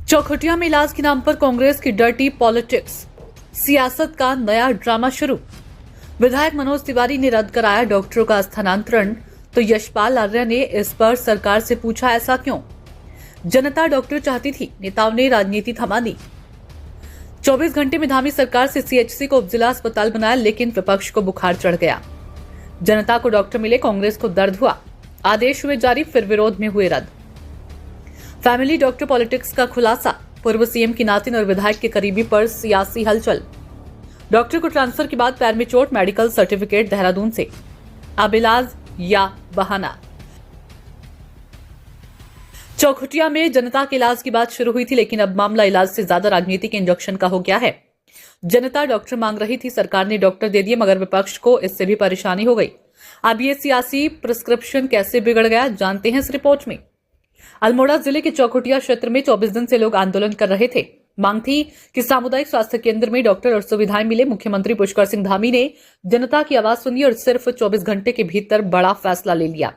चौखुटिया में इलाज के नाम पर कांग्रेस की डर्टी पॉलिटिक्स, सियासत का नया ड्रामा शुरू। विधायक मनोज तिवारी ने रद्द कराया डॉक्टरों का स्थानांतरण, तो यशपाल आर्य ने इस पर सरकार से पूछा ऐसा क्यों। जनता डॉक्टर चाहती थी, नेताओं ने राजनीति थमा दी। 24 घंटे में धामी सरकार से सीएचसी को उपजिला अस्पताल बनाया, लेकिन विपक्ष को बुखार चढ़ गया। जनता को डॉक्टर मिले, कांग्रेस को दर्द हुआ। आदेश हुए जारी, फिर विरोध में हुए रद्द। फैमिली डॉक्टर पॉलिटिक्स का खुलासा, पूर्व सीएम की नातिन और विधायक के करीबी पर सियासी हलचल। डॉक्टर को ट्रांसफर के बाद पैर में चोट, मेडिकल सर्टिफिकेट देहरादून से, अब इलाज या बहाना। चौखुटिया में जनता के इलाज की बात शुरू हुई थी, लेकिन अब मामला इलाज से ज्यादा राजनीति के इंजेक्शन का हो गया है। जनता डॉक्टर मांग रही थी, सरकार ने डॉक्टर दे दिए, मगर विपक्ष को इससे भी परेशानी हो गई। अब ये सियासी प्रिस्क्रिप्शन कैसे बिगड़ गया, जानते हैं इस रिपोर्ट में। अल्मोड़ा जिले के चौखुटिया क्षेत्र में 24 दिन से लोग आंदोलन कर रहे थे। मांग थी कि सामुदायिक स्वास्थ्य केंद्र में डॉक्टर और सुविधाएं मिले। मुख्यमंत्री पुष्कर सिंह धामी ने जनता की आवाज सुनी और सिर्फ 24 घंटे के भीतर बड़ा फैसला ले लिया।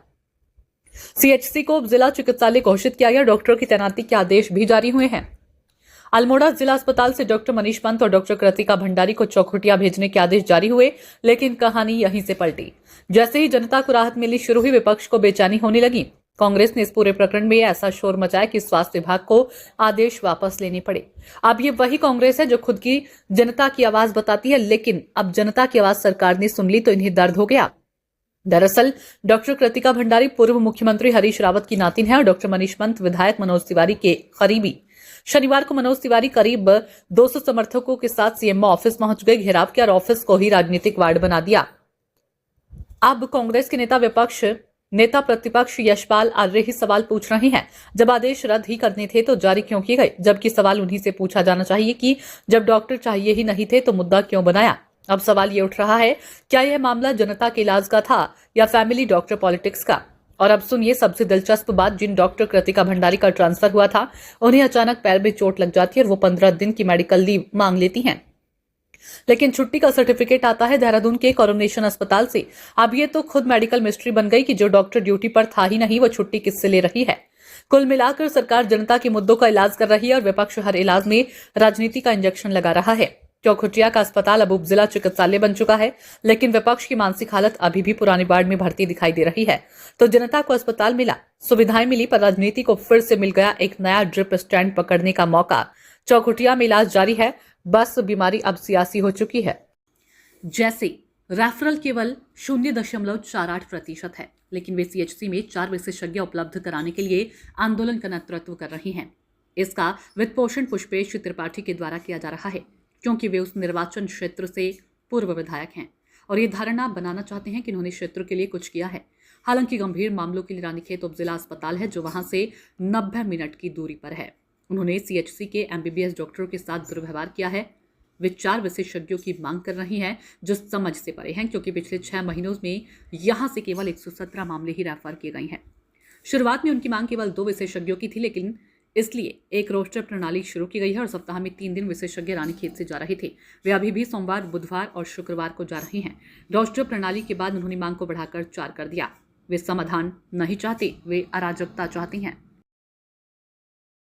सीएचसी को जिला चिकित्सालय घोषित किया गया। डॉक्टरों की तैनाती के आदेश भी जारी हुए हैं। अल्मोड़ा जिला अस्पताल से डॉक्टर मनीष पंत और डॉक्टर कृतिका भंडारी को चौखुटिया भेजने के आदेश जारी हुए, लेकिन कहानी यहीं से पलटी। जैसे ही जनता को राहत मिलनी शुरू हुई, विपक्ष को बेचैनी होने लगी। कांग्रेस ने इस पूरे प्रकरण में ऐसा शोर मचाया कि स्वास्थ्य विभाग को आदेश वापस लेने पड़े। अब ये वही कांग्रेस है जो खुद की जनता की आवाज बताती है, लेकिन अब जनता की आवाज सरकार ने सुन ली तो इन्हें दर्द हो गया। दरअसल डॉक्टर कृतिका भंडारी पूर्व मुख्यमंत्री हरीश रावत की नातिन है और डॉक्टर मनीष पंत विधायक मनोज तिवारी के करीबी। शनिवार को मनोज तिवारी करीब 200 समर्थकों के साथ सीएमओ ऑफिस पहुंच गए, घेराव किया और ऑफिस को ही राजनीतिक वार्ड बना दिया। अब कांग्रेस के नेता प्रतिपक्ष यशपाल आर्य ही सवाल पूछ रहे हैं, जब आदेश रद्द ही करने थे तो जारी क्यों किए गए, जबकि सवाल उन्हीं से पूछा जाना चाहिए कि जब डॉक्टर चाहिए ही नहीं थे तो मुद्दा क्यों बनाया। अब सवाल ये उठ रहा है, क्या यह मामला जनता के इलाज का था या फैमिली डॉक्टर पॉलिटिक्स का। और अब सुनिए सबसे दिलचस्प बात, जिन डॉक्टर कृतिका भंडारी का ट्रांसफर हुआ था, उन्हें अचानक पैर में चोट लग जाती है और वो 15 दिन की मेडिकल लीव मांग लेती हैं, लेकिन छुट्टी का सर्टिफिकेट आता है देहरादून के कोरोनेशन अस्पताल से। अब ये तो खुद मेडिकल मिस्ट्री बन गई कि जो डॉक्टर ड्यूटी पर था ही नहीं, वो छुट्टी किससे ले रही है। कुल मिलाकर सरकार जनता के मुद्दों का इलाज कर रही है और विपक्ष हर इलाज में राजनीति का इंजेक्शन लगा रहा है। चौखुटिया का अस्पताल अब उपजिला चिकित्सालय बन चुका है, लेकिन विपक्ष की मानसिक हालत अभी भी पुरानी वार्ड में भर्ती दिखाई दे रही है। तो जनता को अस्पताल मिला, सुविधाएं मिली, पर राजनीति को फिर से मिल गया एक नया ड्रिप स्टैंड पकड़ने का मौका। चौखुटिया में इलाज जारी है, बस बीमारी अब सियासी हो चुकी है। जैसे रेफरल केवल 0.48% है, लेकिन वे सीएचसी में 4 विशेषज्ञ उपलब्ध कराने के लिए आंदोलन का नेतृत्व कर रही हैं। इसका वित्त पोषण पुष्पेश त्रिपाठी के द्वारा किया जा रहा है, क्योंकि वे उस निर्वाचन क्षेत्र से पूर्व विधायक हैं और ये धारणा बनाना चाहते हैं कि उन्होंने क्षेत्र के लिए कुछ किया है। हालांकि गंभीर मामलों के लिए रानीखेत उपजिला अस्पताल है, जो वहां से 90 मिनट की दूरी पर है। उन्होंने सीएचसी के एमबीबीएस डॉक्टरों के साथ दुर्व्यवहार किया है। वे 4 विशेषज्ञों की मांग कर रही हैं, जो समझ से परे हैं, क्योंकि पिछले 6 महीनों में यहां से केवल 117 मामले ही रेफर किए गए हैं। शुरुआत में उनकी मांग केवल 2 विशेषज्ञों की थी, लेकिन इसलिए एक रोस्टर प्रणाली शुरू की गई है और सप्ताह में 3 दिन विशेषज्ञ रानीखेत से जा रहे थे। वे अभी भी सोमवार, बुधवार और शुक्रवार को जा रहे हैं। रोस्टर प्रणाली के बाद उन्होंने मांग को बढ़ाकर 4 कर दिया। वे समाधान नहीं चाहते, वे अराजकता चाहती हैं।